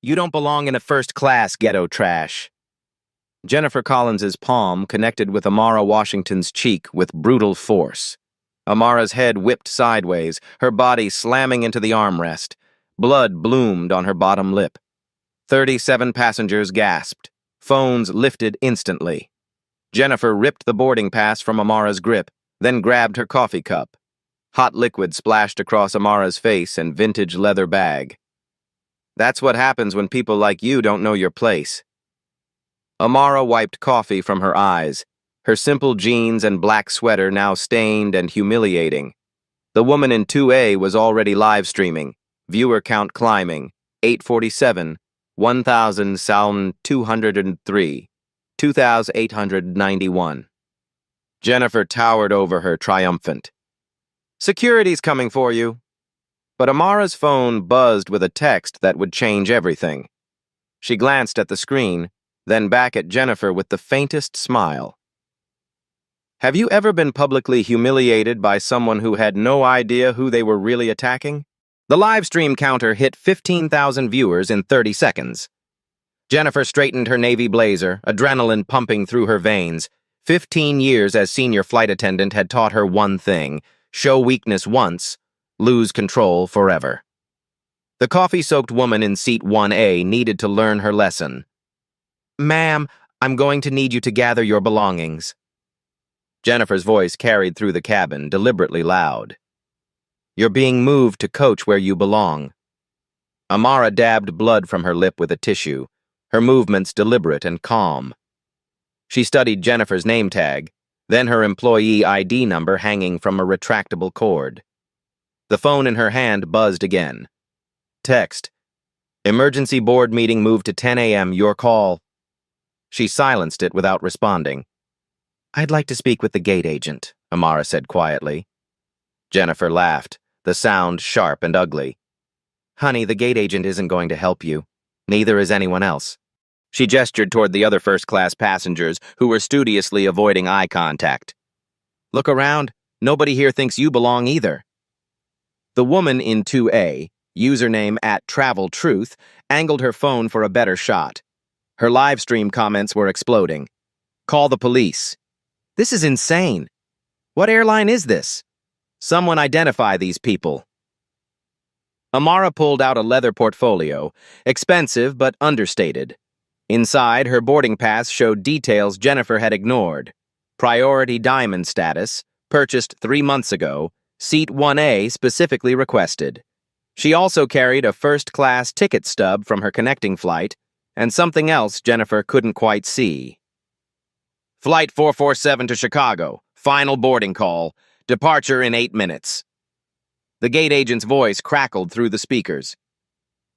You don't belong in a first-class ghetto trash. Jennifer Collins's palm connected with Amara Washington's cheek with brutal force. Amara's head whipped sideways, her body slamming into the armrest. Blood bloomed on her bottom lip. 37 passengers gasped. Phones lifted instantly. Jennifer ripped the boarding pass from Amara's grip, then grabbed her coffee cup. Hot liquid splashed across Amara's face and vintage leather bag. That's what happens when people like you don't know your place. Amara wiped coffee from her eyes, her simple jeans and black sweater now stained and humiliating. The woman in 2A was already live streaming, viewer count climbing, 847, 1,203, 2,891. Jennifer towered over her, triumphant. Security's coming for you. But Amara's phone buzzed with a text that would change everything. She glanced at the screen, then back at Jennifer with the faintest smile. Have you ever been publicly humiliated by someone who had no idea who they were really attacking? The live stream counter hit 15,000 viewers in 30 seconds. Jennifer straightened her navy blazer, adrenaline pumping through her veins. 15 years as senior flight attendant had taught her one thing: show weakness once, lose control forever. The coffee-soaked woman in seat 1A needed to learn her lesson. Ma'am, I'm going to need you to gather your belongings. Jennifer's voice carried through the cabin, deliberately loud. You're being moved to coach where you belong. Amara dabbed blood from her lip with a tissue, her movements deliberate and calm. She studied Jennifer's name tag, then her employee ID number hanging from a retractable cord. The phone in her hand buzzed again. Text. Emergency board meeting moved to 10 a.m. Your call. She silenced it without responding. I'd like to speak with the gate agent, Amara said quietly. Jennifer laughed, the sound sharp and ugly. Honey, the gate agent isn't going to help you. Neither is anyone else. She gestured toward the other first-class passengers who were studiously avoiding eye contact. Look around. Nobody here thinks you belong either. The woman in 2A, username @TravelTruth, angled her phone for a better shot. Her live stream comments were exploding. Call the police. This is insane. What airline is this? Someone identify these people. Amara pulled out a leather portfolio, expensive but understated. Inside, her boarding pass showed details Jennifer had ignored. Priority diamond status, purchased 3 months ago, seat 1A specifically requested. She also carried a first-class ticket stub from her connecting flight, and something else Jennifer couldn't quite see. Flight 447 to Chicago. Final boarding call. Departure in 8 minutes. The gate agent's voice crackled through the speakers.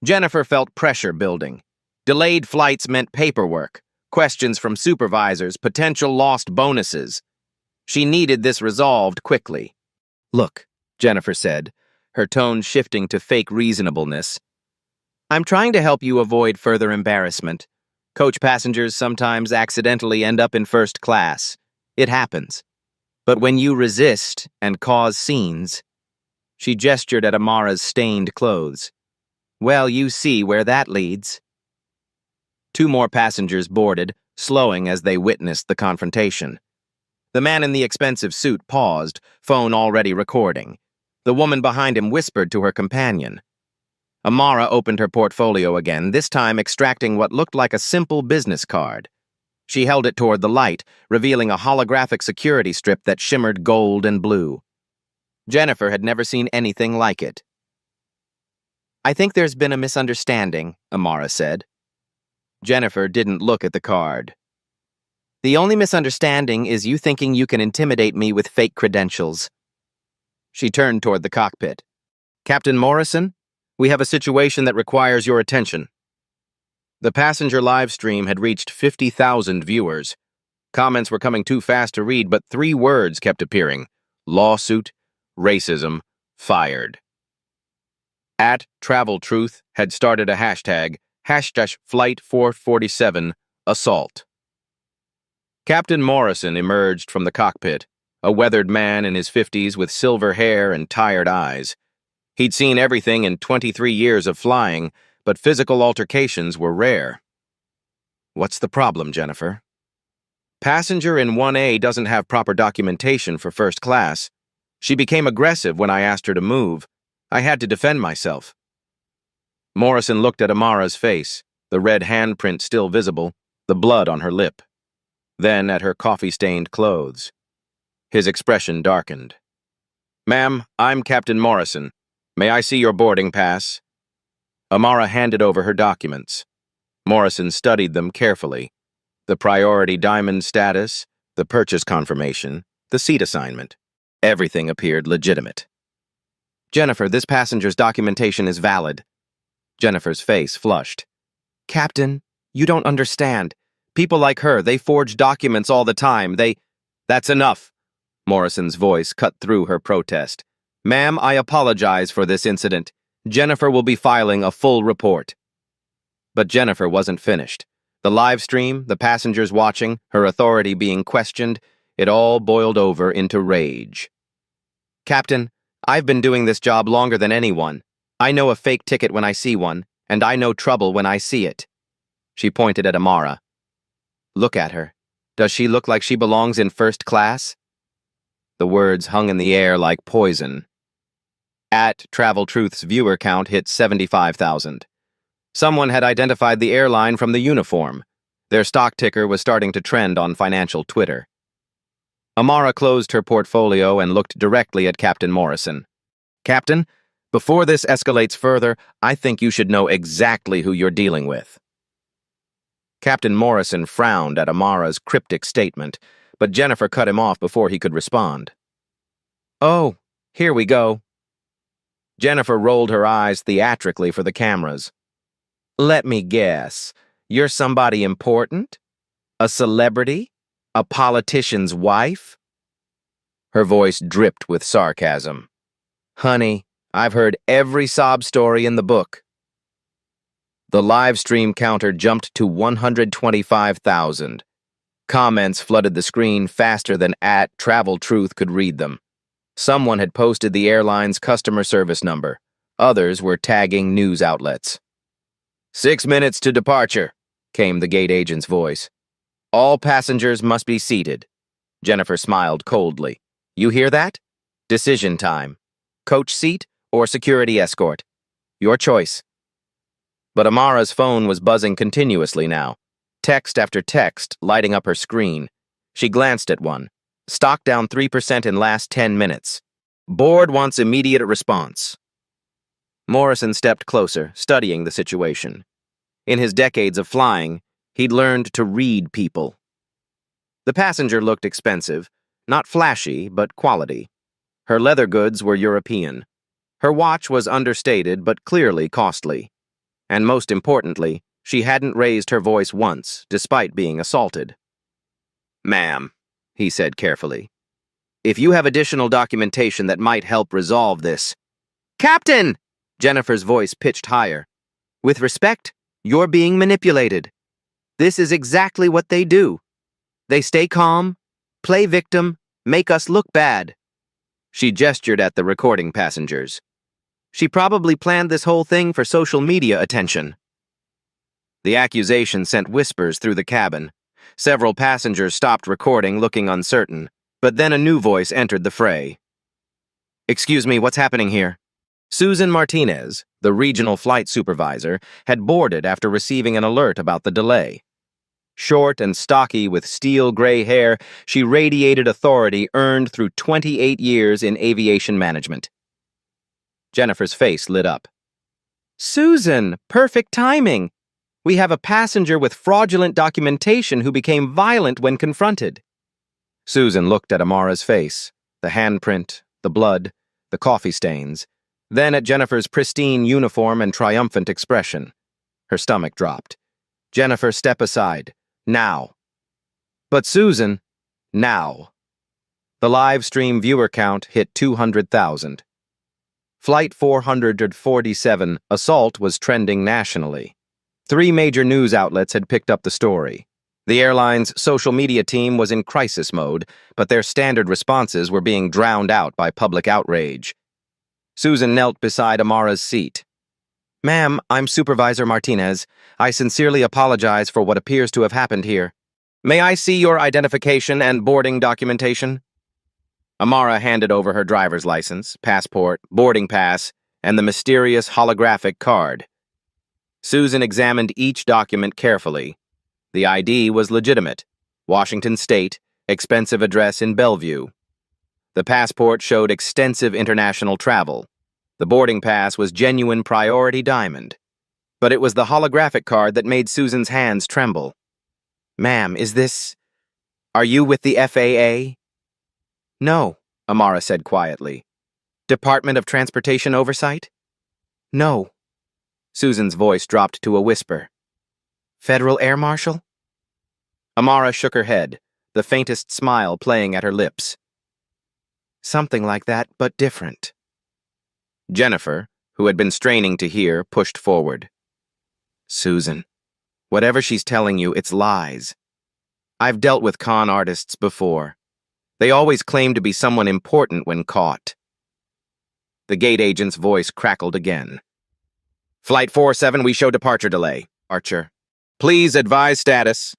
Jennifer felt pressure building. Delayed flights meant paperwork, questions from supervisors, potential lost bonuses. She needed this resolved quickly. Look, Jennifer said, her tone shifting to fake reasonableness. I'm trying to help you avoid further embarrassment. Coach passengers sometimes accidentally end up in first class. It happens. But when you resist and cause scenes... She gestured at Amara's stained clothes. Well, you see where that leads. 2 more passengers boarded, slowing as they witnessed the confrontation. The man in the expensive suit paused, phone already recording. The woman behind him whispered to her companion. Amara opened her portfolio again, this time extracting what looked like a simple business card. She held it toward the light, revealing a holographic security strip that shimmered gold and blue. Jennifer had never seen anything like it. I think there's been a misunderstanding, Amara said. Jennifer didn't look at the card. The only misunderstanding is you thinking you can intimidate me with fake credentials. She turned toward the cockpit. Captain Morrison, we have a situation that requires your attention. The passenger live stream had reached 50,000 viewers. Comments were coming too fast to read, but 3 words kept appearing. Lawsuit, racism, fired. @TravelTruth had started a hashtag, #Flight447 Assault. Captain Morrison emerged from the cockpit, a weathered man in his 50s with silver hair and tired eyes. He'd seen everything in 23 years of flying, but physical altercations were rare. What's the problem, Jennifer? Passenger in 1A doesn't have proper documentation for first class. She became aggressive when I asked her to move. I had to defend myself. Morrison looked at Amara's face, the red handprint still visible, the blood on her lip. Then at her coffee-stained clothes. His expression darkened. "Ma'am, I'm Captain Morrison. May I see your boarding pass?" Amara handed over her documents. Morrison studied them carefully. The priority diamond status, the purchase confirmation, the seat assignment. Everything appeared legitimate. "Jennifer, this passenger's documentation is valid." Jennifer's face flushed. "Captain, you don't understand. People like her, they forge documents all the time. That's enough." Morrison's voice cut through her protest. "Ma'am, I apologize for this incident. Jennifer will be filing a full report." But Jennifer wasn't finished. The live stream, the passengers watching, her authority being questioned, it all boiled over into rage. "Captain, I've been doing this job longer than anyone. I know a fake ticket when I see one, and I know trouble when I see it." She pointed at Amara. "Look at her. Does she look like she belongs in first class?" The words hung in the air like poison. Travel Truth's viewer count hit 75,000. Someone had identified the airline from the uniform. Their stock ticker was starting to trend on financial Twitter. Amara closed her portfolio and looked directly at Captain Morrison. "Captain, before this escalates further, I think you should know exactly who you're dealing with." Captain Morrison frowned at Amara's cryptic statement, but Jennifer cut him off before he could respond. "Oh, here we go." Jennifer rolled her eyes theatrically for the cameras. "Let me guess. You're somebody important? A celebrity? A politician's wife?" Her voice dripped with sarcasm. "Honey, I've heard every sob story in the book." The live stream counter jumped to 125,000. Comments flooded the screen faster than @Travel Truth could read them. Someone had posted the airline's customer service number. Others were tagging news outlets. 6 minutes to departure," came the gate agent's voice. "All passengers must be seated." Jennifer smiled coldly. "You hear that? Decision time. Coach seat or security escort. Your choice." But Amara's phone was buzzing continuously now, text after text lighting up her screen. She glanced at one. Stock down 3% in last 10 minutes. Board wants immediate response. Morrison stepped closer, studying the situation. In his decades of flying, he'd learned to read people. The passenger looked expensive, not flashy, but quality. Her leather goods were European. Her watch was understated, but clearly costly. And most importantly, she hadn't raised her voice once, despite being assaulted. "Ma'am," he said carefully, "if you have additional documentation that might help resolve this—" "Captain!" Jennifer's voice pitched higher. "With respect, you're being manipulated. This is exactly what they do. They stay calm, play victim, make us look bad." She gestured at the recording passengers. "She probably planned this whole thing for social media attention." The accusation sent whispers through the cabin. Several passengers stopped recording, looking uncertain, but then a new voice entered the fray. "Excuse me, what's happening here?" Susan Martinez, the regional flight supervisor, had boarded after receiving an alert about the delay. Short and stocky with steel gray hair, she radiated authority earned through 28 years in aviation management. Jennifer's face lit up. "Susan, perfect timing. We have a passenger with fraudulent documentation who became violent when confronted." Susan looked at Amara's face, the handprint, the blood, the coffee stains, then at Jennifer's pristine uniform and triumphant expression. Her stomach dropped. "Jennifer, step aside. Now." "But Susan, now." The live stream viewer count hit 200,000. Flight 447, assault, was trending nationally. 3 major news outlets had picked up the story. The airline's social media team was in crisis mode, but their standard responses were being drowned out by public outrage. Susan knelt beside Amara's seat. Ma'am, I'm Supervisor Martinez. I sincerely apologize for what appears to have happened here. May I see your identification and boarding documentation? Amara handed over her driver's license, passport, boarding pass, and the mysterious holographic card. Susan examined each document carefully. The ID was legitimate. Washington State, expensive address in Bellevue. The passport showed extensive international travel. The boarding pass was genuine priority diamond. But it was the holographic card that made Susan's hands tremble. Ma'am, are you with the FAA? No, Amara said quietly. Department of Transportation Oversight? No. Susan's voice dropped to a whisper. Federal Air Marshal? Amara shook her head, the faintest smile playing at her lips. Something like that, but different. Jennifer, who had been straining to hear, pushed forward. Susan, whatever she's telling you, it's lies. I've dealt with con artists before. They always claim to be someone important when caught. The gate agent's voice crackled again. Flight 47, we show departure delay. Archer. Please advise status.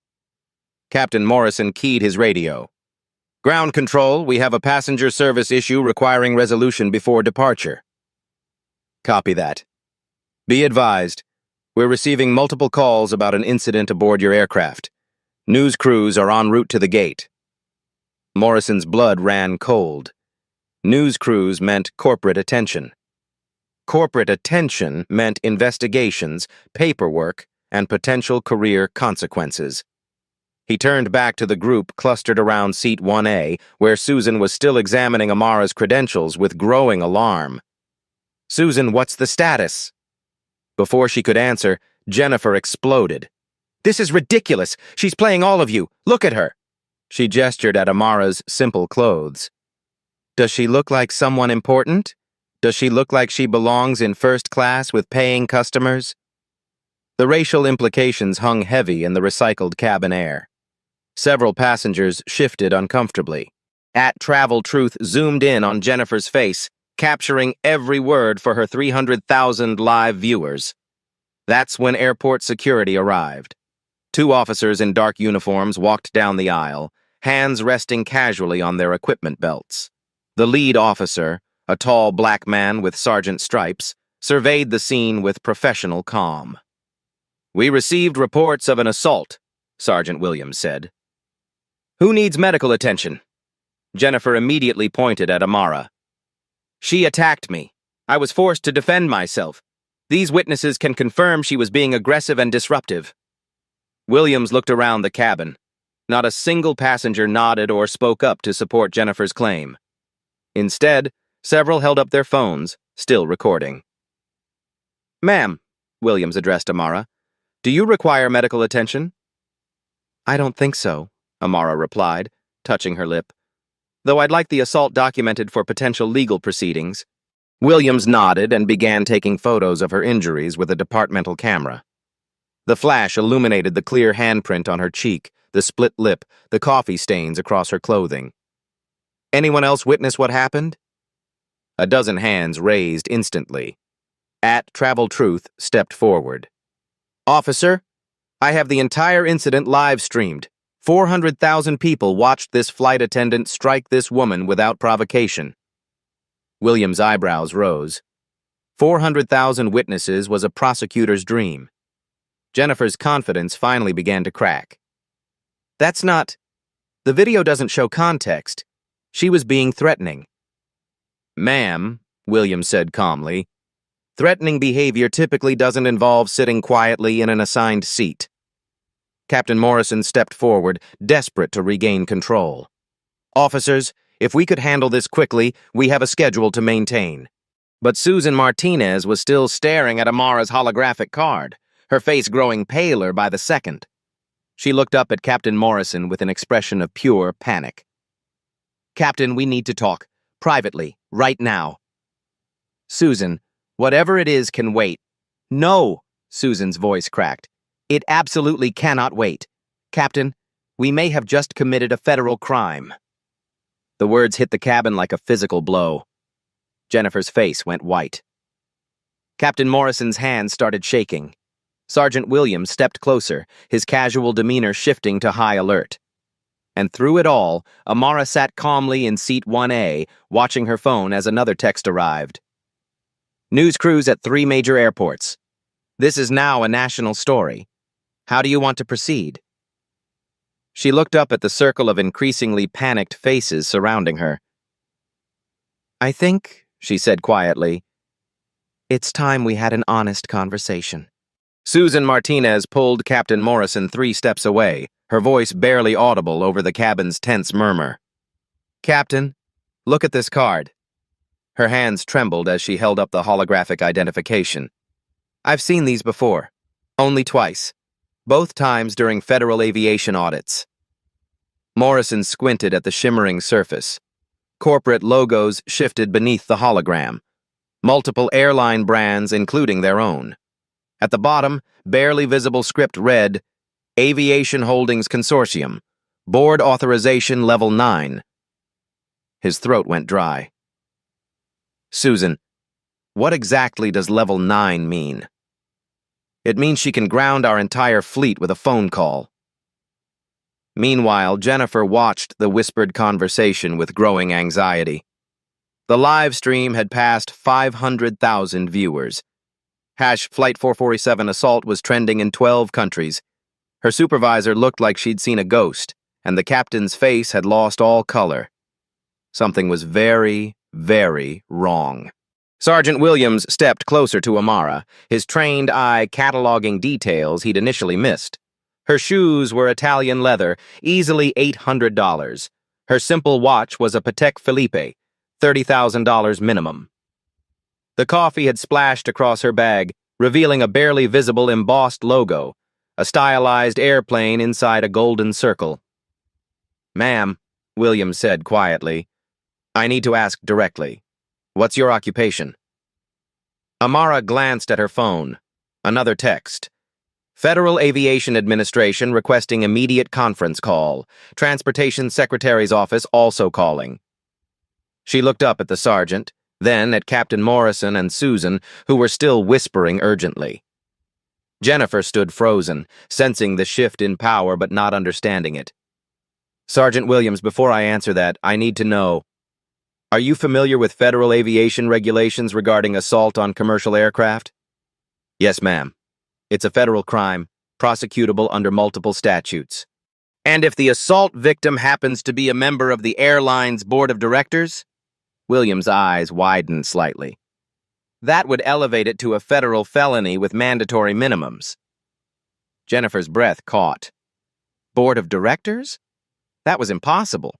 Captain Morrison keyed his radio. Ground control, we have a passenger service issue requiring resolution before departure. Copy that. Be advised, we're receiving multiple calls about an incident aboard your aircraft. News crews are en route to the gate. Morrison's blood ran cold. News crews meant corporate attention. Corporate attention meant investigations, paperwork, and potential career consequences. He turned back to the group clustered around seat 1A, where Susan was still examining Amara's credentials with growing alarm. Susan, what's the status? Before she could answer, Jennifer exploded. This is ridiculous! She's playing all of you! Look at her! She gestured at Amara's simple clothes. Does she look like someone important? Does she look like she belongs in first class with paying customers? The racial implications hung heavy in the recycled cabin air. Several passengers shifted uncomfortably. Travel Truth zoomed in on Jennifer's face, capturing every word for her 300,000 live viewers. That's when airport security arrived. Two officers in dark uniforms walked down the aisle, hands resting casually on their equipment belts. The lead officer, a tall black man with sergeant stripes, surveyed the scene with professional calm. We received reports of an assault, Sergeant Williams said. Who needs medical attention? Jennifer immediately pointed at Amara. She attacked me. I was forced to defend myself. These witnesses can confirm she was being aggressive and disruptive. Williams looked around the cabin. Not a single passenger nodded or spoke up to support Jennifer's claim. Instead, several held up their phones, still recording. Ma'am, Williams addressed Amara, do you require medical attention? I don't think so, Amara replied, touching her lip. Though I'd like the assault documented for potential legal proceedings. Williams nodded and began taking photos of her injuries with a departmental camera. The flash illuminated the clear handprint on her cheek, the split lip, the coffee stains across her clothing. Anyone else witness what happened? A dozen hands raised instantly. Travel Truth stepped forward. Officer, I have the entire incident live-streamed. 400,000 people watched this flight attendant strike this woman without provocation. Williams' eyebrows rose. 400,000 witnesses was a prosecutor's dream. Jennifer's confidence finally began to crack. That's not... The video doesn't show context. She was being threatening. Ma'am, Williams said calmly, threatening behavior typically doesn't involve sitting quietly in an assigned seat. Captain Morrison stepped forward, desperate to regain control. Officers, if we could handle this quickly, we have a schedule to maintain. But Susan Martinez was still staring at Amara's holographic card, her face growing paler by the second. She looked up at Captain Morrison with an expression of pure panic. Captain, we need to talk. Privately. Right now. Susan, whatever it is can wait. No, Susan's voice cracked. It absolutely cannot wait. Captain, we may have just committed a federal crime. The words hit the cabin like a physical blow. Jennifer's face went white. Captain Morrison's hand started shaking. Sergeant Williams stepped closer, his casual demeanor shifting to high alert. And through it all, Amara sat calmly in seat 1A, watching her phone as another text arrived. News crews at 3 major airports. This is now a national story. How do you want to proceed? She looked up at the circle of increasingly panicked faces surrounding her. I think, she said quietly, it's time we had an honest conversation. Susan Martinez pulled Captain Morrison 3 steps away, her voice barely audible over the cabin's tense murmur. Captain, look at this card. Her hands trembled as she held up the holographic identification. I've seen these before. Only twice. Both times during federal aviation audits. Morrison squinted at the shimmering surface. Corporate logos shifted beneath the hologram. Multiple airline brands, including their own. At the bottom, barely visible script read, Aviation Holdings Consortium, Board Authorization Level 9. His throat went dry. Susan, what exactly does Level 9 mean? It means she can ground our entire fleet with a phone call. Meanwhile, Jennifer watched the whispered conversation with growing anxiety. The live stream had passed 500,000 viewers. Flight 447 assault was trending in 12 countries. Her supervisor looked like she'd seen a ghost, and the captain's face had lost all color. Something was very, very wrong. Sergeant Williams stepped closer to Amara, his trained eye cataloging details he'd initially missed. Her shoes were Italian leather, easily $800. Her simple watch was a Patek Philippe, $30,000 minimum. The coffee had splashed across her bag, revealing a barely visible embossed logo, a stylized airplane inside a golden circle. Ma'am, Williams said quietly, I need to ask directly. What's your occupation? Amara glanced at her phone. Another text. Federal Aviation Administration requesting immediate conference call. Transportation Secretary's office also calling. She looked up at the sergeant, then at Captain Morrison and Susan, who were still whispering urgently. Jennifer stood frozen, sensing the shift in power but not understanding it. Sergeant Williams, before I answer that, I need to know, are you familiar with federal aviation regulations regarding assault on commercial aircraft? Yes, ma'am. It's a federal crime, prosecutable under multiple statutes. And if the assault victim happens to be a member of the airline's board of directors? Williams' eyes widened slightly. That would elevate it to a federal felony with mandatory minimums. Jennifer's breath caught. Board of directors? That was impossible.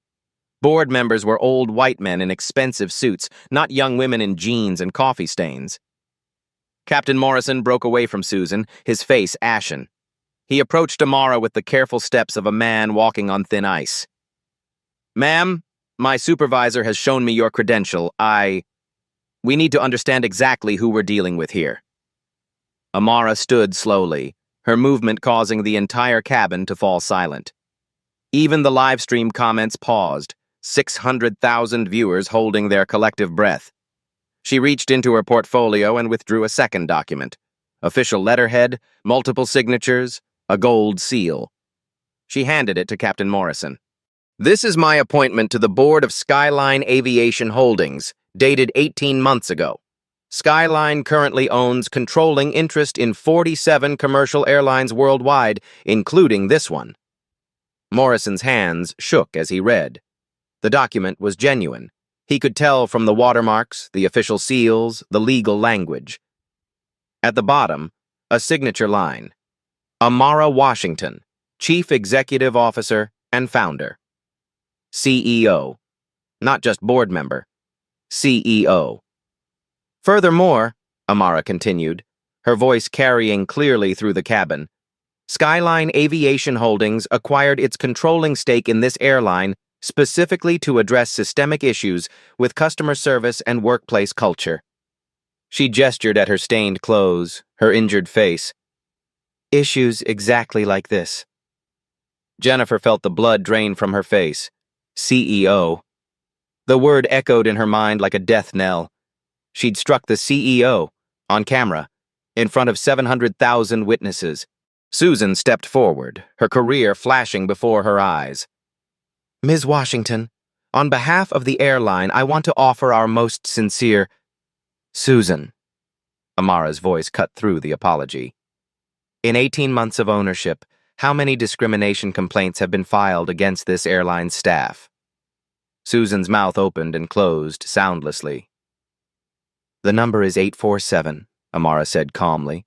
Board members were old white men in expensive suits, not young women in jeans and coffee stains. Captain Morrison broke away from Susan, his face ashen. He approached Amara with the careful steps of a man walking on thin ice. Ma'am, my supervisor has shown me your credential. We need to understand exactly who we're dealing with here. Amara stood slowly, her movement causing the entire cabin to fall silent. Even the live stream comments paused, 600,000 viewers holding their collective breath. She reached into her portfolio and withdrew a second document. Official letterhead, multiple signatures, a gold seal. She handed it to Captain Morrison. This is my appointment to the board of Skyline Aviation Holdings, dated 18 months ago. Skyline currently owns controlling interest in 47 commercial airlines worldwide, including this one. Morrison's hands shook as he read. The document was genuine. He could tell from the watermarks, the official seals, the legal language. At the bottom, a signature line. Amara Washington, Chief Executive Officer and Founder. CEO. Not just board member. CEO. Furthermore, Amara continued, her voice carrying clearly through the cabin, Skyline Aviation Holdings acquired its controlling stake in this airline specifically to address systemic issues with customer service and workplace culture. She gestured at her stained clothes, her injured face. Issues exactly like this. Jennifer felt the blood drain from her face. CEO. The word echoed in her mind like a death knell. She'd struck the CEO, On camera, in front of 700,000 witnesses. Susan stepped forward, her career flashing before her eyes. Ms. Washington, on behalf of the airline, I want to offer our most sincere— Susan. Amara's voice cut through the apology. In 18 months of ownership, how many discrimination complaints have been filed against this airline's staff? Susan's mouth opened and closed soundlessly. The number is 847, Amara said calmly.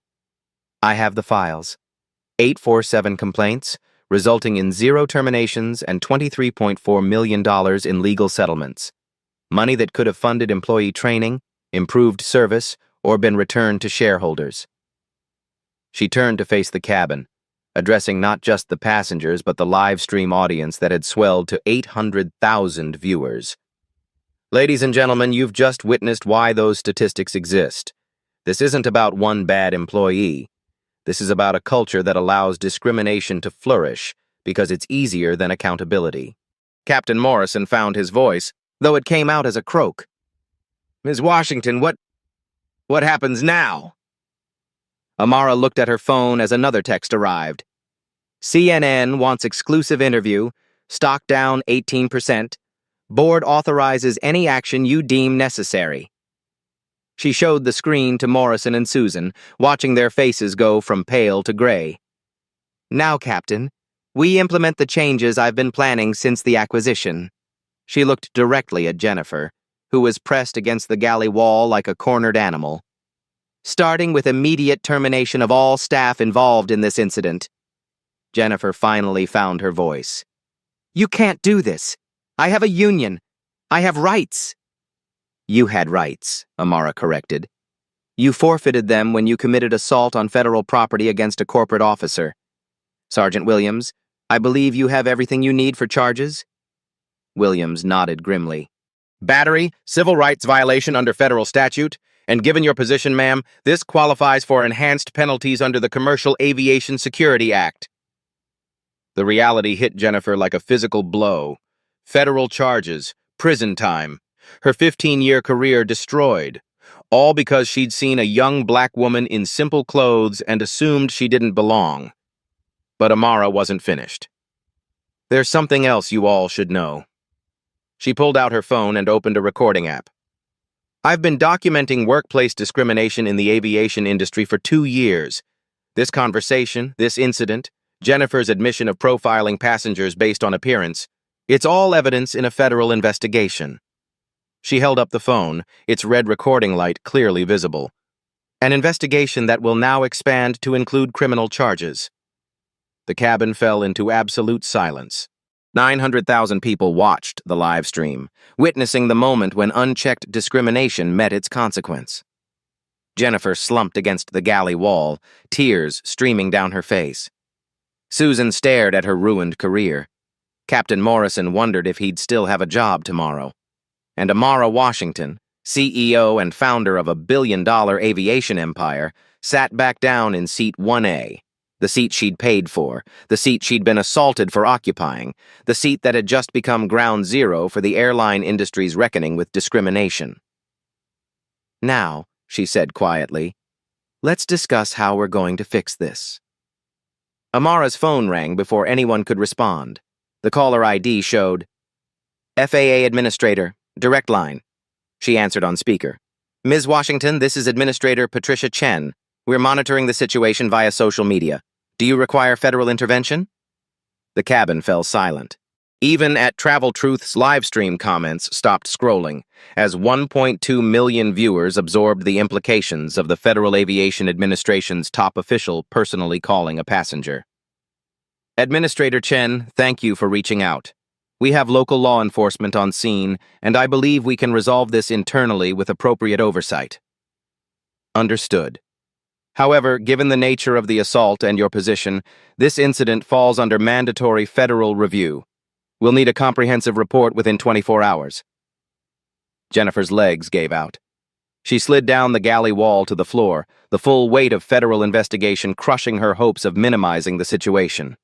I have the files. 847 complaints, resulting in 0 terminations and $23.4 million in legal settlements. Money that could have funded employee training, improved service, or been returned to shareholders. She turned to face the cabin, addressing not just the passengers but the live stream audience that had swelled to 800,000 viewers. Ladies and gentlemen, you've just witnessed why those statistics exist. This isn't about one bad employee. This is about a culture that allows discrimination to flourish because it's easier than accountability. Captain Morrison found his voice, though it came out as a croak. Ms. Washington, what happens now? Amara looked at her phone as another text arrived. CNN wants exclusive interview, stock down 18%. Board authorizes any action you deem necessary. She showed the screen to Morrison and Susan, watching their faces go from pale to gray. Now, Captain, we implement the changes I've been planning since the acquisition. She looked directly at Jennifer, who was pressed against the galley wall like a cornered animal. Starting with immediate termination of all staff involved in this incident. Jennifer finally found her voice. You can't do this. I have a union. I have rights. You had rights, Amara corrected. You forfeited them when you committed assault on federal property against a corporate officer. Sergeant Williams, I believe you have everything you need for charges? Williams nodded grimly. Battery, civil rights violation under federal statute, and given your position, ma'am, this qualifies for enhanced penalties under the Commercial Aviation Security Act. The reality hit Jennifer like a physical blow. Federal charges, prison time, her 15-year career destroyed, all because she'd seen a young black woman in simple clothes and assumed she didn't belong. But Amara wasn't finished. There's something else you all should know. She pulled out her phone and opened a recording app. I've been documenting workplace discrimination in the aviation industry for 2 years. This conversation, this incident, Jennifer's admission of profiling passengers based on appearance, it's all evidence in a federal investigation. She held up the phone, its red recording light clearly visible. An investigation that will now expand to include criminal charges. The cabin fell into absolute silence. 900,000 people watched the live stream, witnessing the moment when unchecked discrimination met its consequence. Jennifer slumped against the galley wall, tears streaming down her face. Susan stared at her ruined career. Captain Morrison wondered if he'd still have a job tomorrow. And Amara Washington, CEO and founder of a billion-dollar aviation empire, sat back down in seat 1A. The seat she'd paid for, the seat she'd been assaulted for occupying, the seat that had just become ground zero for the airline industry's reckoning with discrimination. Now, she said quietly, let's discuss how we're going to fix this. Amara's phone rang before anyone could respond. The caller ID showed, FAA Administrator, direct line. She answered on speaker. Ms. Washington, this is Administrator Patricia Chen. We're monitoring the situation via social media. Do you require federal intervention? The cabin fell silent. Even at Travel Truth's live stream comments stopped scrolling, as 1.2 million viewers absorbed the implications of the Federal Aviation Administration's top official personally calling a passenger. Administrator Chen, thank you for reaching out. We have local law enforcement on scene, and I believe we can resolve this internally with appropriate oversight. Understood. However, given the nature of the assault and your position, this incident falls under mandatory federal review. We'll need a comprehensive report within 24 hours. Jennifer's legs gave out. She slid down the galley wall to the floor, the full weight of federal investigation crushing her hopes of minimizing the situation.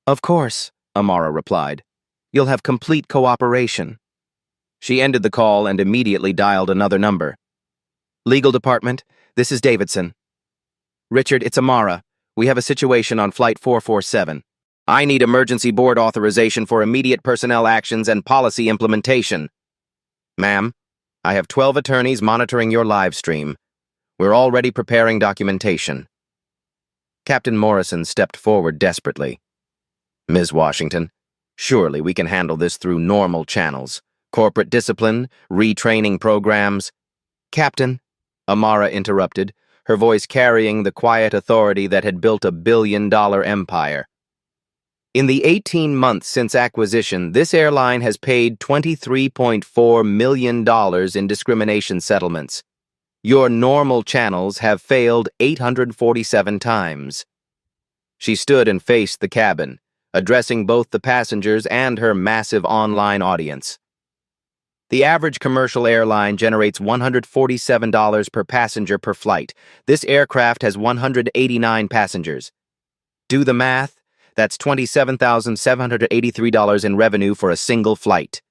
Of course, Amara replied. You'll have complete cooperation. She ended the call and immediately dialed another number. Legal Department, This is Davidson. Richard, it's Amara. We have a situation on Flight 447. I need emergency board authorization for immediate personnel actions and policy implementation. Ma'am, I have 12 attorneys monitoring your live stream. We're already preparing documentation. Captain Morrison stepped forward desperately. Ms. Washington, surely we can handle this through normal channels. Corporate discipline, retraining programs. Captain, Amara interrupted, her voice carrying the quiet authority that had built a billion-dollar empire. In the 18 months since acquisition, this airline has paid $23.4 million in discrimination settlements. Your normal channels have failed 847 times. She stood and faced the cabin, addressing both the passengers and her massive online audience. The average commercial airline generates $147 per passenger per flight. This aircraft has 189 passengers. Do the math. That's $27,783 in revenue for a single flight.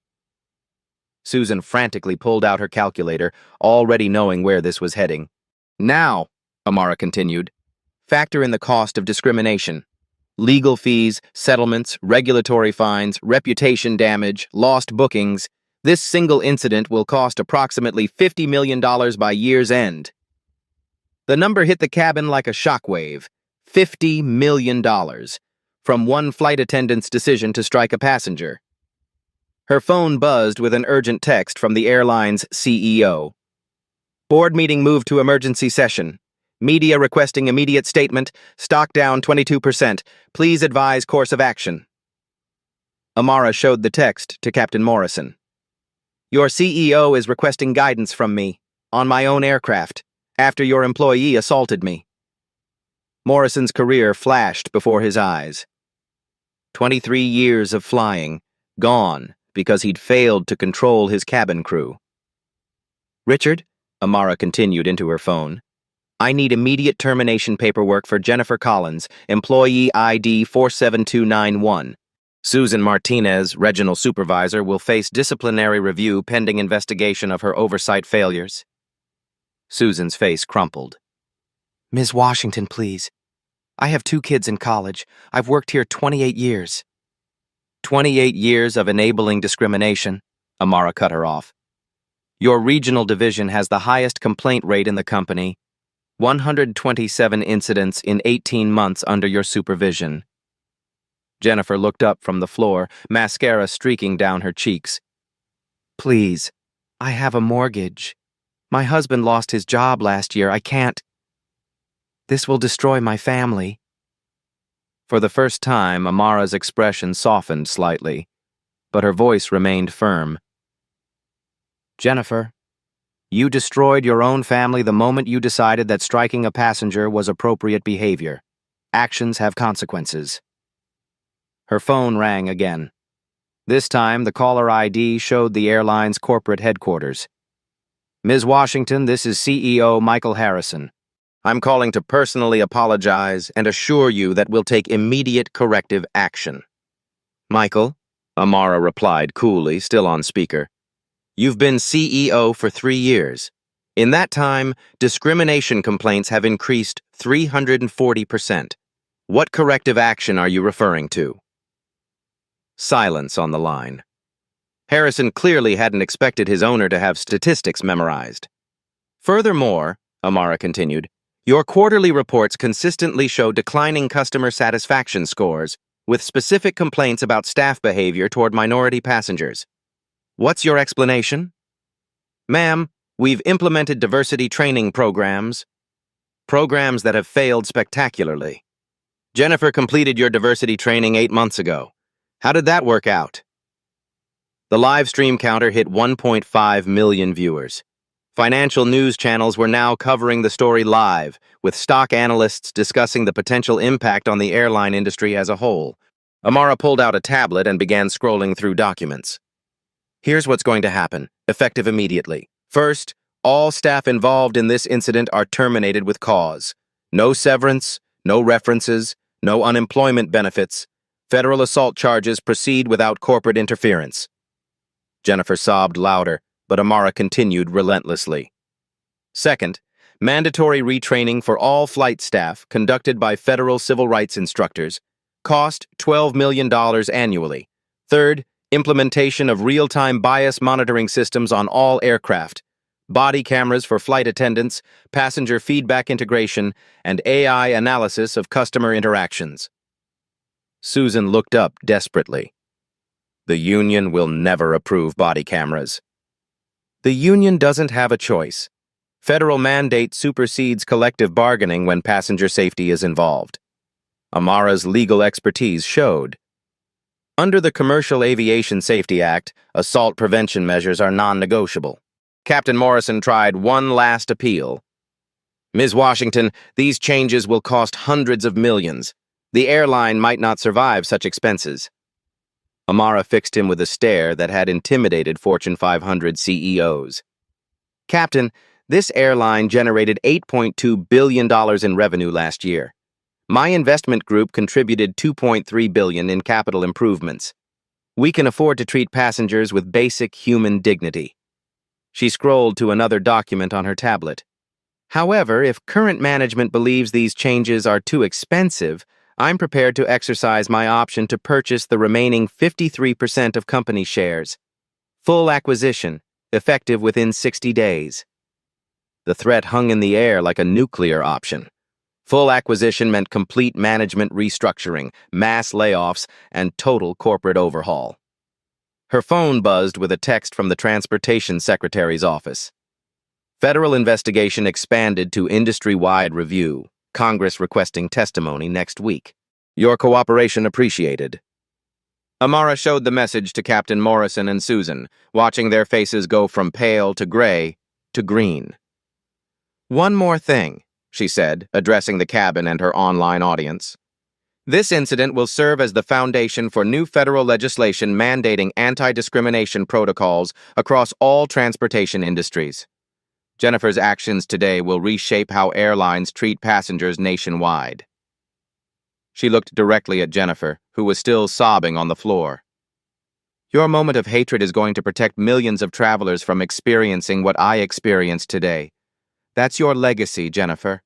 Susan frantically pulled out her calculator, already knowing where this was heading. Now, Amara continued, factor in the cost of discrimination. Legal fees, settlements, regulatory fines, reputation damage, lost bookings. This single incident will cost approximately $50 million by year's end. The number hit the cabin like a shockwave. $50 million. From one flight attendant's decision to strike a passenger. Her phone buzzed with an urgent text from the airline's CEO. Board meeting moved to emergency session. Media requesting immediate statement. Stock down 22%. Please advise course of action. Amara showed the text to Captain Morrison. Your CEO is requesting guidance from me, on my own aircraft, after your employee assaulted me. Morrison's career flashed before his eyes. 23 years of flying, gone because he'd failed to control his cabin crew. Richard, Amara continued into her phone, I need immediate termination paperwork for Jennifer Collins, employee ID 47291. Susan Martinez, regional supervisor, will face disciplinary review pending investigation of her oversight failures. Susan's face crumpled. Ms. Washington, please. I have 2 kids in college. I've worked here 28 years. 28 years of enabling discrimination, Amara cut her off. Your regional division has the highest complaint rate in the company. 127 incidents in 18 months under your supervision. Jennifer looked up from the floor, mascara streaking down her cheeks. Please, I have a mortgage. My husband lost his job last year. I can't. This will destroy my family. For the first time, Amara's expression softened slightly, but her voice remained firm. Jennifer, you destroyed your own family the moment you decided that striking a passenger was appropriate behavior. Actions have consequences. Her phone rang again. This time, the caller ID showed the airline's corporate headquarters. Ms. Washington, this is CEO Michael Harrison. I'm calling to personally apologize and assure you that we'll take immediate corrective action. Michael, Amara replied coolly, still on speaker. You've been CEO for 3 years. In that time, discrimination complaints have increased 340%. What corrective action are you referring to? Silence on the line. Harrison clearly hadn't expected his owner to have statistics memorized. Furthermore, Amara continued, your quarterly reports consistently show declining customer satisfaction scores, with specific complaints about staff behavior toward minority passengers. What's your explanation? Ma'am, we've implemented diversity training programs that have failed spectacularly. Jennifer completed your diversity training 8 months ago. How did that work out? The live stream counter hit 1.5 million viewers. Financial news channels were now covering the story live, with stock analysts discussing the potential impact on the airline industry as a whole. Amara pulled out a tablet and began scrolling through documents. Here's what's going to happen, effective immediately. First, all staff involved in this incident are terminated with cause. No severance, no references, no unemployment benefits. Federal assault charges proceed without corporate interference. Jennifer sobbed louder, but Amara continued relentlessly. Second, Mandatory retraining for all flight staff conducted by federal civil rights instructors. Cost $12 million annually. Third, implementation of real-time bias monitoring systems on all aircraft. Body cameras for flight attendants, passenger feedback integration, and AI analysis of customer interactions. Susan looked up desperately. The union will never approve body cameras. The union doesn't have a choice. Federal mandate supersedes collective bargaining when passenger safety is involved. Amara's legal expertise showed. Under the Commercial Aviation Safety Act, assault prevention measures are non-negotiable. Captain Morrison tried one last appeal. Ms. Washington, these changes will cost hundreds of millions. The airline might not survive such expenses. Amara fixed him with a stare that had intimidated Fortune 500 CEOs. Captain, this airline generated $8.2 billion in revenue last year. My investment group contributed $2.3 billion in capital improvements. We can afford to treat passengers with basic human dignity. She scrolled to another document on her tablet. However, if current management believes these changes are too expensive, I'm prepared to exercise my option to purchase the remaining 53% of company shares. Full acquisition, effective within 60 days. The threat hung in the air like a nuclear option. Full acquisition meant complete management restructuring, mass layoffs, and total corporate overhaul. Her phone buzzed with a text from the Transportation Secretary's office. Federal investigation expanded to industry-wide review. Congress requesting testimony next week. Your cooperation appreciated. Amara showed the message to Captain Morrison and Susan, watching their faces go from pale to gray to green. One more thing, she said, addressing the cabin and her online audience. This incident will serve as the foundation for new federal legislation mandating anti-discrimination protocols across all transportation industries. Jennifer's actions today will reshape how airlines treat passengers nationwide. She looked directly at Jennifer, who was still sobbing on the floor. Your moment of hatred is going to protect millions of travelers from experiencing what I experienced today. That's your legacy, Jennifer.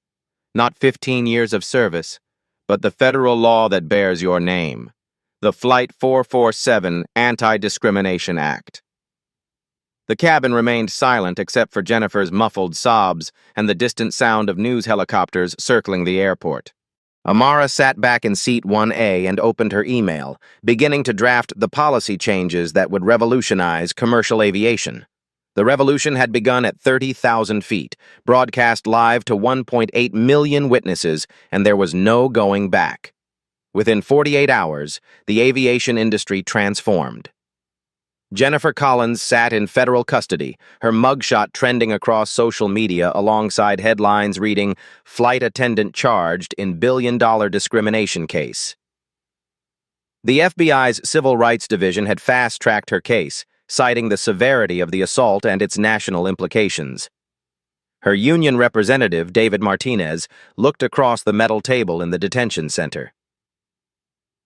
Not 15 years of service, but the federal law that bears your name. The Flight 447 Anti-Discrimination Act. The cabin remained silent except for Jennifer's muffled sobs and the distant sound of news helicopters circling the airport. Amara sat back in seat 1A and opened her email, beginning to draft the policy changes that would revolutionize commercial aviation. The revolution had begun at 30,000 feet, broadcast live to 1.8 million witnesses, and there was no going back. Within 48 hours, the aviation industry transformed. Jennifer Collins sat in federal custody, her mugshot trending across social media alongside headlines reading, "Flight Attendant Charged in Billion-Dollar Discrimination Case." The FBI's Civil Rights Division had fast-tracked her case, citing the severity of the assault and its national implications. Her union representative, David Martinez, looked across the metal table in the detention center.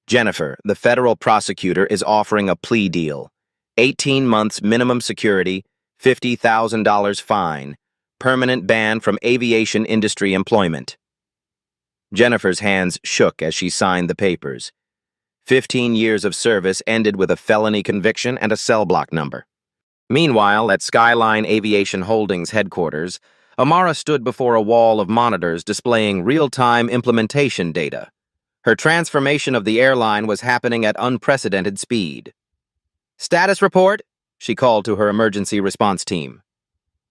Jennifer, the federal prosecutor, is offering a plea deal. 18 months minimum security, $50,000 fine, permanent ban from aviation industry employment. Jennifer's hands shook as she signed the papers. 15 years of service ended with a felony conviction and a cell block number. Meanwhile, at Skyline Aviation Holdings headquarters, Amara stood before a wall of monitors displaying real-time implementation data. Her transformation of the airline was happening at unprecedented speed. "Status report," she called to her emergency response team.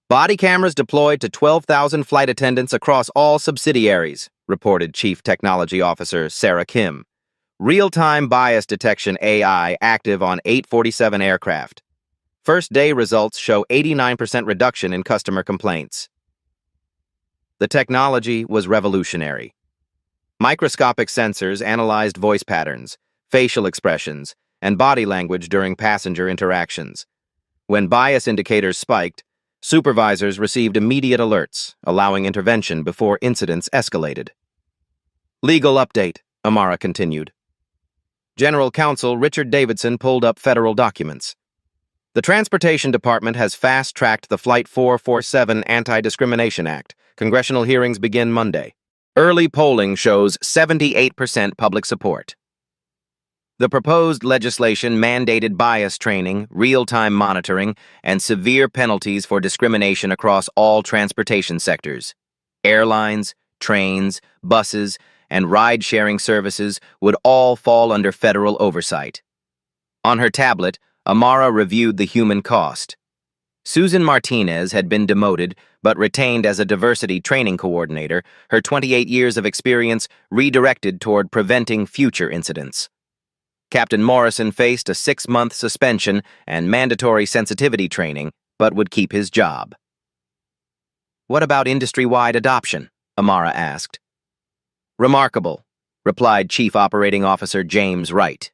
"Body cameras deployed to 12,000 flight attendants across all subsidiaries," reported Chief Technology Officer Sarah Kim. "Real-time bias detection AI active on 847 aircraft. First day results show 89% reduction in customer complaints." The technology was revolutionary. Microscopic sensors analyzed voice patterns, facial expressions, and body language during passenger interactions. When bias indicators spiked, supervisors received immediate alerts, allowing intervention before incidents escalated. "Legal update," Amara continued. General Counsel Richard Davidson pulled up federal documents. The Transportation Department has fast-tracked the Flight 447 Anti-Discrimination Act. Congressional hearings begin Monday. Early polling shows 78% public support. The proposed legislation mandated bias training, real-time monitoring, and severe penalties for discrimination across all transportation sectors. Airlines, trains, buses, and ride-sharing services would all fall under federal oversight. On her tablet, Amara reviewed the human cost. Susan Martinez had been demoted but retained as a diversity training coordinator, her 28 years of experience redirected toward preventing future incidents. Captain Morrison faced a 6-month suspension and mandatory sensitivity training, but would keep his job. "What about industry-wide adoption?" Amara asked. "Remarkable," replied Chief Operating Officer James Wright.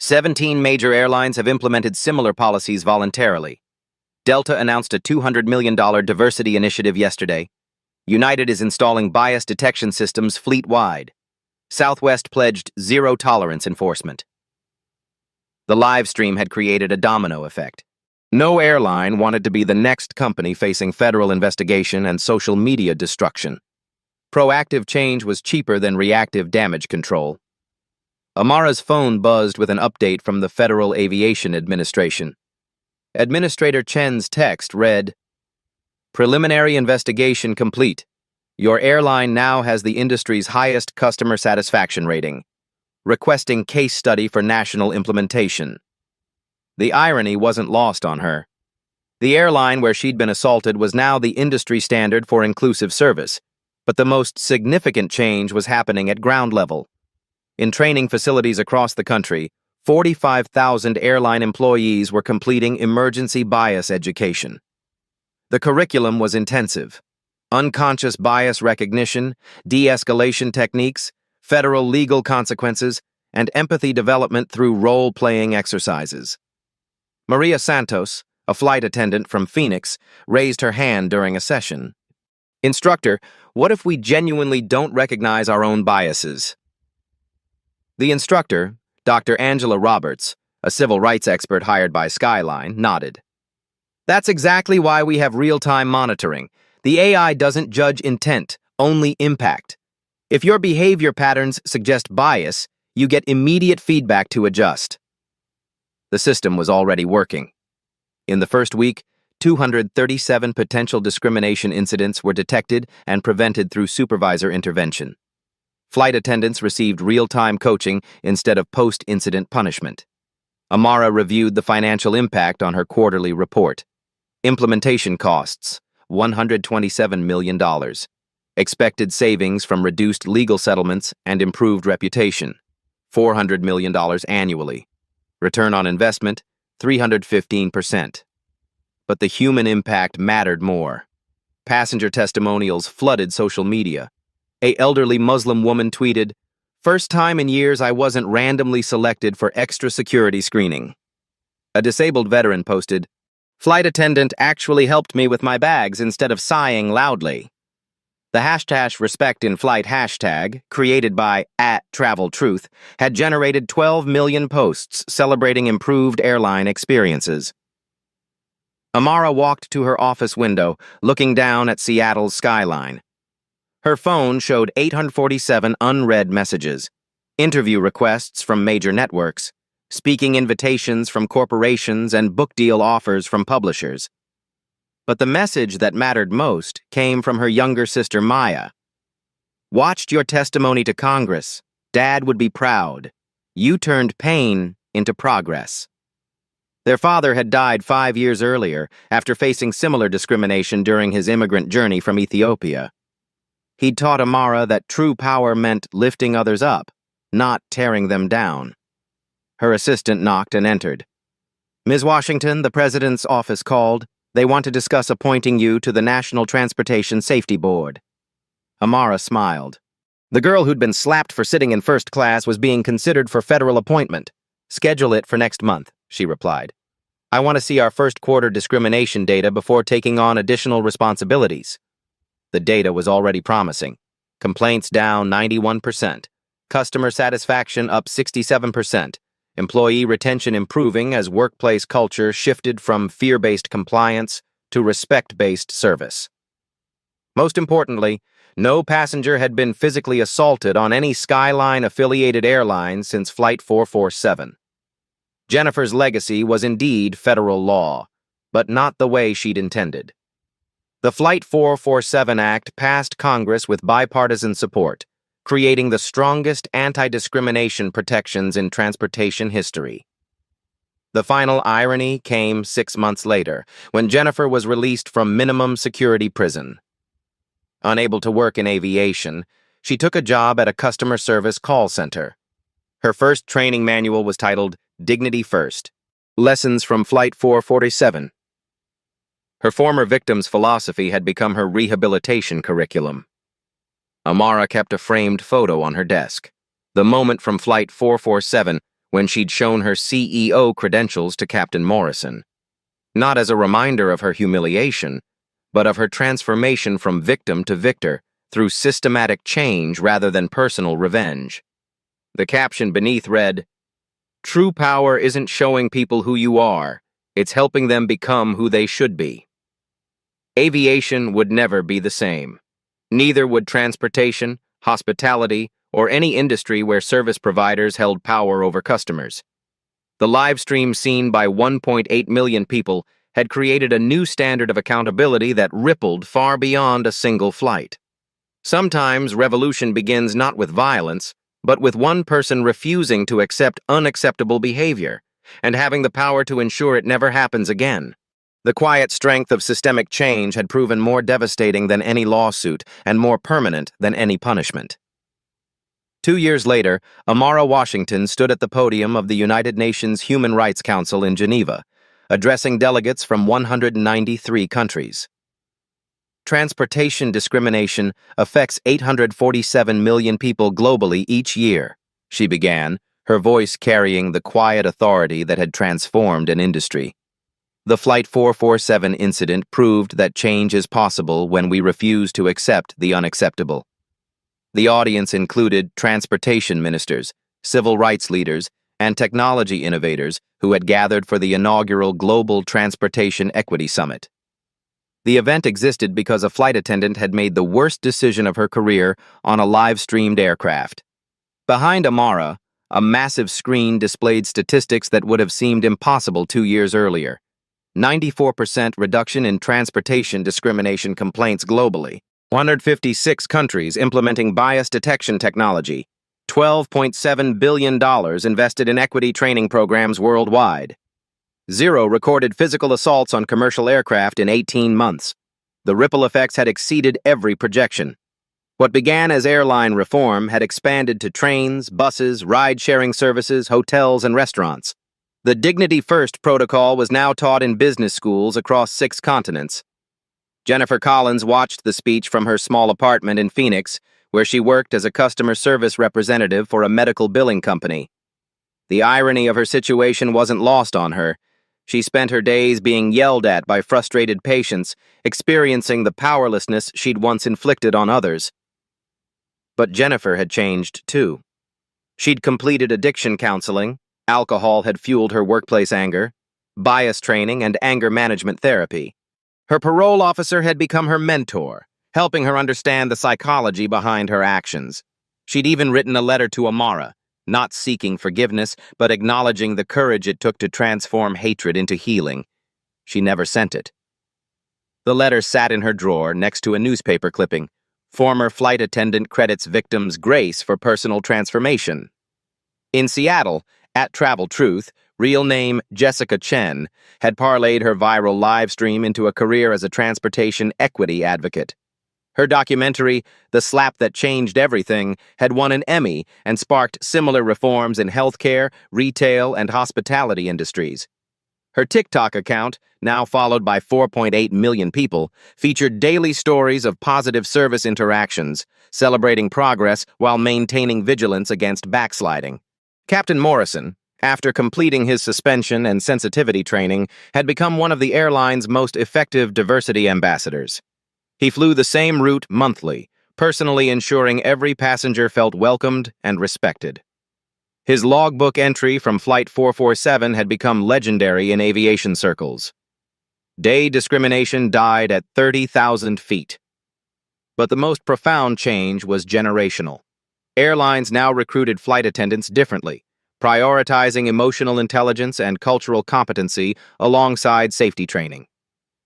17 major airlines have implemented similar policies voluntarily. Delta announced a $200 million diversity initiative yesterday. United is installing bias detection systems fleet-wide. Southwest pledged zero-tolerance enforcement. The live stream had created a domino effect. No airline wanted to be the next company facing federal investigation and social media destruction. Proactive change was cheaper than reactive damage control. Amara's phone buzzed with an update from the Federal Aviation Administration. Administrator Chen's text read, "Preliminary investigation complete. Your airline now has the industry's highest customer satisfaction rating. Requesting case study for national implementation." The irony wasn't lost on her. The airline where she'd been assaulted was now the industry standard for inclusive service, but the most significant change was happening at ground level. In training facilities across the country, 45,000 airline employees were completing emergency bias education. The curriculum was intensive. Unconscious bias recognition, de-escalation techniques, federal legal consequences, and empathy development through role-playing exercises. Maria Santos, a flight attendant from Phoenix, raised her hand during a session. "Instructor, what if we genuinely don't recognize our own biases?" The instructor, Dr. Angela Roberts, a civil rights expert hired by Skyline, nodded. "That's exactly why we have real-time monitoring. The AI doesn't judge intent, only impact. If your behavior patterns suggest bias, you get immediate feedback to adjust." The system was already working. In the first week, 237 potential discrimination incidents were detected and prevented through supervisor intervention. Flight attendants received real-time coaching instead of post-incident punishment. Amara reviewed the financial impact on her quarterly report. Implementation costs, $127 million. Expected savings from reduced legal settlements and improved reputation, $400 million annually. Return on investment, 315%. But the human impact mattered more. Passenger testimonials flooded social media. An elderly Muslim woman tweeted, "First time in years I wasn't randomly selected for extra security screening." A disabled veteran posted, "Flight attendant actually helped me with my bags instead of sighing loudly." The #RespectInFlight hashtag, created by @TravelTruth, had generated 12 million posts celebrating improved airline experiences. Amara walked to her office window, looking down at Seattle's skyline. Her phone showed 847 unread messages, interview requests from major networks, speaking invitations from corporations, and book deal offers from publishers. But the message that mattered most came from her younger sister Maya. "Watched your testimony to Congress. Dad would be proud. You turned pain into progress." Their father had died 5 years earlier after facing similar discrimination during his immigrant journey from Ethiopia. He'd taught Amara that true power meant lifting others up, not tearing them down. Her assistant knocked and entered. "Ms. Washington, the president's office called. They want to discuss appointing you to the National Transportation Safety Board." Amara smiled. The girl who'd been slapped for sitting in first class was being considered for federal appointment. "Schedule it for next month," she replied. "I want to see our first quarter discrimination data before taking on additional responsibilities." The data was already promising. Complaints down 91%. Customer satisfaction up 67%. employee retention improving as workplace culture shifted from fear-based compliance to respect-based service. Most importantly, no passenger had been physically assaulted on any Skyline-affiliated airline since Flight 447. Jennifer's legacy was indeed federal law, but not the way she'd intended. The Flight 447 Act passed Congress with bipartisan support, creating the strongest anti-discrimination protections in transportation history. The final irony came 6 months later, when Jennifer was released from minimum security prison. Unable to work in aviation, she took a job at a customer service call center. Her first training manual was titled Dignity First, Lessons from Flight 447. Her former victim's philosophy had become her rehabilitation curriculum. Amara kept a framed photo on her desk, the moment from Flight 447 when she'd shown her CEO credentials to Captain Morrison. Not as a reminder of her humiliation, but of her transformation from victim to victor through systematic change rather than personal revenge. The caption beneath read, "True power isn't showing people who you are, it's helping them become who they should be." Aviation would never be the same. Neither would transportation, hospitality, or any industry where service providers held power over customers. The live stream seen by 1.8 million people had created a new standard of accountability that rippled far beyond a single flight. Sometimes revolution begins not with violence, but with one person refusing to accept unacceptable behavior and having the power to ensure it never happens again. The quiet strength of systemic change had proven more devastating than any lawsuit and more permanent than any punishment. 2 years later, Amara Washington stood at the podium of the United Nations Human Rights Council in Geneva, addressing delegates from 193 countries. Transportation discrimination affects 847 million people globally each year, she began, her voice carrying the quiet authority that had transformed an industry. The Flight 447 incident proved that change is possible when we refuse to accept the unacceptable. The audience included transportation ministers, civil rights leaders, and technology innovators who had gathered for the inaugural Global Transportation Equity Summit. The event existed because a flight attendant had made the worst decision of her career on a live-streamed aircraft. Behind Amara, a massive screen displayed statistics that would have seemed impossible 2 years earlier. 94% reduction in transportation discrimination complaints globally, 156 countries implementing bias detection technology, $12.7 billion invested in equity training programs worldwide. 0 recorded physical assaults on commercial aircraft in 18 months. The ripple effects had exceeded every projection. What began as airline reform had expanded to trains, buses, ride-sharing services, hotels, and restaurants. The Dignity First protocol was now taught in business schools across 6 continents. Jennifer Collins watched the speech from her small apartment in Phoenix, where she worked as a customer service representative for a medical billing company. The irony of her situation wasn't lost on her. She spent her days being yelled at by frustrated patients, experiencing the powerlessness she'd once inflicted on others. But Jennifer had changed, too. She'd completed addiction counseling, alcohol had fueled her workplace anger, bias training, and anger management therapy. Her parole officer had become her mentor, helping her understand the psychology behind her actions. She'd even written a letter to Amara, not seeking forgiveness, but acknowledging the courage it took to transform hatred into healing. She never sent it. The letter sat in her drawer next to a newspaper clipping. Former flight attendant credits victim's grace for personal transformation. In Seattle, at Travel Truth, real name Jessica Chen, had parlayed her viral live stream into a career as a transportation equity advocate. Her documentary, The Slap That Changed Everything, had won an Emmy and sparked similar reforms in healthcare, retail, and hospitality industries. Her TikTok account, now followed by 4.8 million people, featured daily stories of positive service interactions, celebrating progress while maintaining vigilance against backsliding. Captain Morrison, after completing his suspension and sensitivity training, had become one of the airline's most effective diversity ambassadors. He flew the same route monthly, personally ensuring every passenger felt welcomed and respected. His logbook entry from Flight 447 had become legendary in aviation circles. Day discrimination died at 30,000 feet. But the most profound change was generational. Airlines now recruited flight attendants differently, prioritizing emotional intelligence and cultural competency alongside safety training.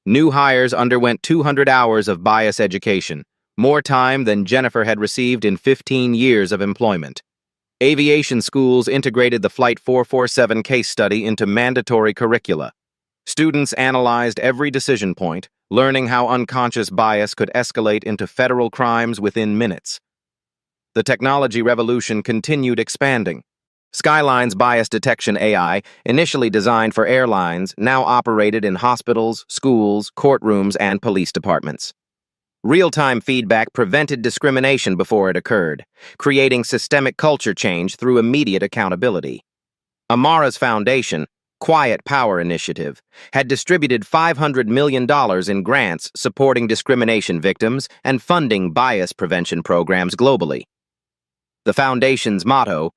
New hires underwent 200 hours of bias education, more time than Jennifer had received in 15 years of employment. Aviation schools integrated the Flight 447 case study into mandatory curricula. Students analyzed every decision point, learning how unconscious bias could escalate into federal crimes within minutes. The technology revolution continued expanding. Skyline's bias detection AI, initially designed for airlines, now operated in hospitals, schools, courtrooms, and police departments. Real-time feedback prevented discrimination before it occurred, creating systemic culture change through immediate accountability. Amara's foundation, Quiet Power Initiative, had distributed $500 million in grants supporting discrimination victims and funding bias prevention programs globally. The foundation's motto,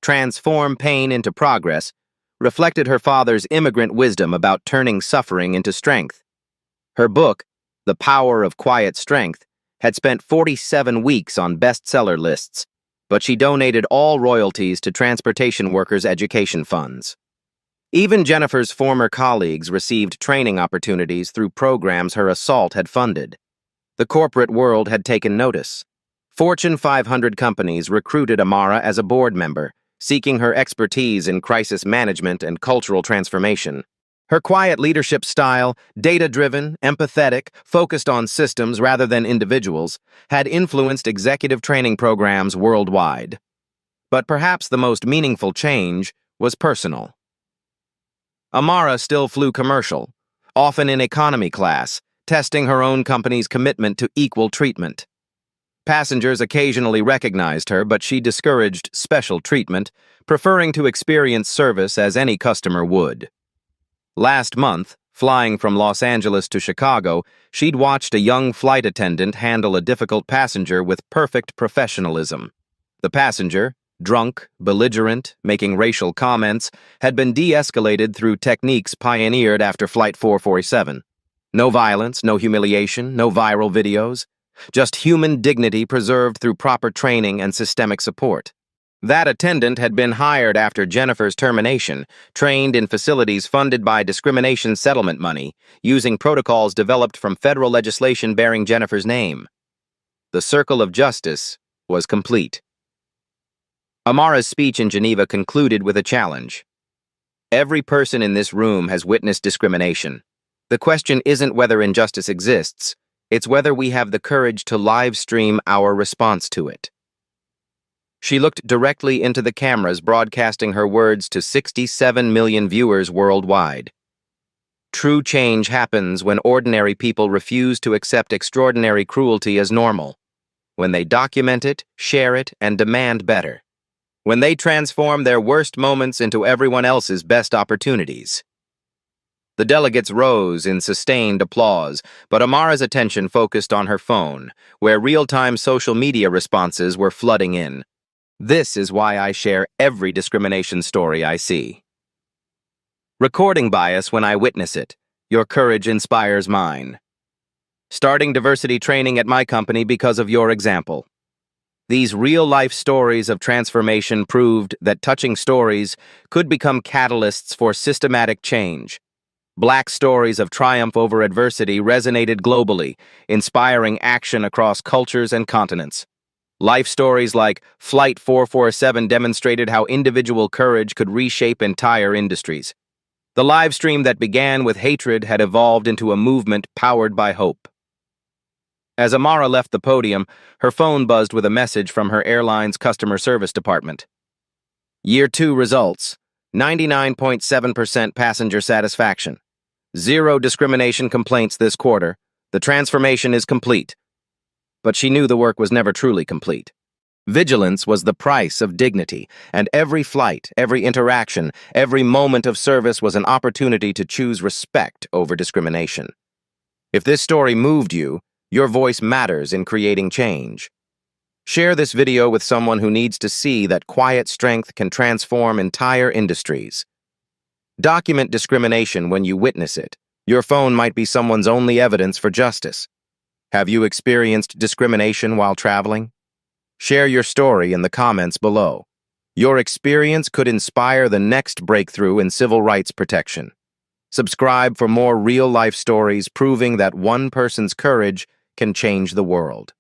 "Transform pain into progress," reflected her father's immigrant wisdom about turning suffering into strength. Her book, The Power of Quiet Strength, had spent 47 weeks on bestseller lists, but she donated all royalties to transportation workers' education funds. Even Jennifer's former colleagues received training opportunities through programs her assault had funded. The corporate world had taken notice. Fortune 500 companies recruited Amara as a board member, seeking her expertise in crisis management and cultural transformation. Her quiet leadership style, data-driven, empathetic, focused on systems rather than individuals, had influenced executive training programs worldwide. But perhaps the most meaningful change was personal. Amara still flew commercial, often in economy class, testing her own company's commitment to equal treatment. Passengers occasionally recognized her, but she discouraged special treatment, preferring to experience service as any customer would. Last month, flying from Los Angeles to Chicago, she'd watched a young flight attendant handle a difficult passenger with perfect professionalism. The passenger, drunk, belligerent, making racial comments, had been de-escalated through techniques pioneered after Flight 447. No violence, no humiliation, no viral videos. Just human dignity preserved through proper training and systemic support. That attendant had been hired after Jennifer's termination, trained in facilities funded by discrimination settlement money, using protocols developed from federal legislation bearing Jennifer's name. The circle of justice was complete. Amara's speech in Geneva concluded with a challenge. Every person in this room has witnessed discrimination. The question isn't whether injustice exists, it's whether we have the courage to live stream our response to it. She looked directly into the cameras broadcasting her words to 67 million viewers worldwide. True change happens when ordinary people refuse to accept extraordinary cruelty as normal. When they document it, share it, and demand better. When they transform their worst moments into everyone else's best opportunities. The delegates rose in sustained applause, but Amara's attention focused on her phone, where real-time social media responses were flooding in. This is why I share every discrimination story I see. Recording bias when I witness it. Your courage inspires mine. Starting diversity training at my company because of your example. These real-life stories of transformation proved that touching stories could become catalysts for systematic change. Black stories of triumph over adversity resonated globally, inspiring action across cultures and continents. Life stories like Flight 447 demonstrated how individual courage could reshape entire industries. The live stream that began with hatred had evolved into a movement powered by hope. As Amara left the podium, her phone buzzed with a message from her airline's customer service department. Year 2 results: 99.7% passenger satisfaction. 0 discrimination complaints this quarter. The transformation is complete. But she knew the work was never truly complete. Vigilance was the price of dignity, and every flight, every interaction, every moment of service was an opportunity to choose respect over discrimination. If this story moved you, your voice matters in creating change. Share this video with someone who needs to see that quiet strength can transform entire industries. Document discrimination when you witness it. Your phone might be someone's only evidence for justice. Have you experienced discrimination while traveling? Share your story in the comments below. Your experience could inspire the next breakthrough in civil rights protection. Subscribe for more real-life stories proving that one person's courage can change the world.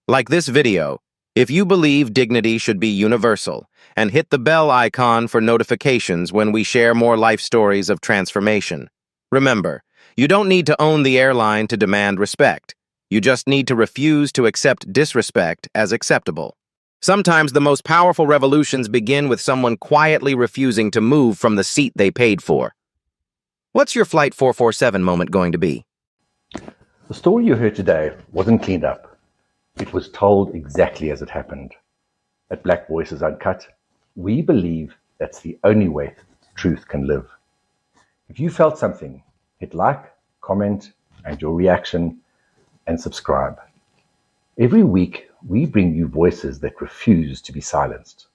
Like this video, if you believe dignity should be universal, and hit the bell icon for notifications when we share more life stories of transformation. Remember, you don't need to own the airline to demand respect. You just need to refuse to accept disrespect as acceptable. Sometimes the most powerful revolutions begin with someone quietly refusing to move from the seat they paid for. What's your Flight 447 moment going to be? The story you heard today wasn't cleaned up. It was told exactly as it happened. At Black Voices Uncut, we believe that's the only way truth can live. If you felt something, hit like, comment, and your reaction, and subscribe. Every week, we bring you voices that refuse to be silenced.